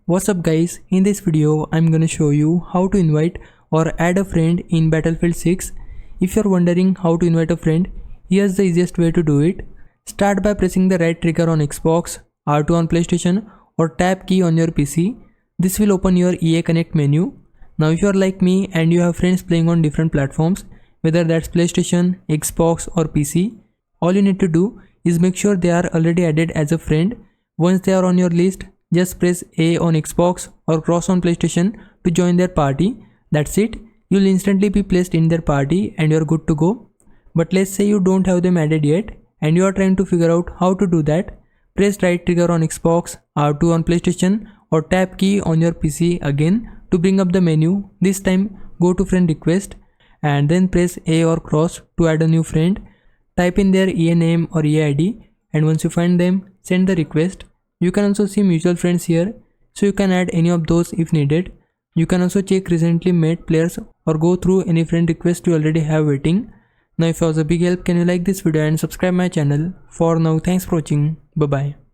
What's up guys, in this video I'm gonna show you how to invite or add a friend in Battlefield 6. If you're wondering how to invite a friend, here's the easiest way to do it. Start by pressing the right trigger on Xbox, R2 on PlayStation or tab key on your PC. This will open your EA Connect menu. Now if you're like me and you have friends playing on different platforms, whether that's PlayStation, Xbox or PC, all you need to do is make sure they are already added as a friend. Once they are on your list, just press A on Xbox or cross on PlayStation to join their party. That's it. You'll instantly be placed in their party and you're good to go. But let's say you don't have them added yet and you are trying to figure out how to do that. Press right trigger on Xbox, R2 on PlayStation or tab key on your PC again to bring up the menu. This time go to friend request and then press A or cross to add a new friend. Type in their EA name or EA ID and once you find them, send the request. You can also see mutual friends here, so you can add any of those if needed. You can also check recently made players or go through any friend request you already have waiting. Now if it was a big help, can you like this video and subscribe my channel. For now, thanks for watching. Bye bye.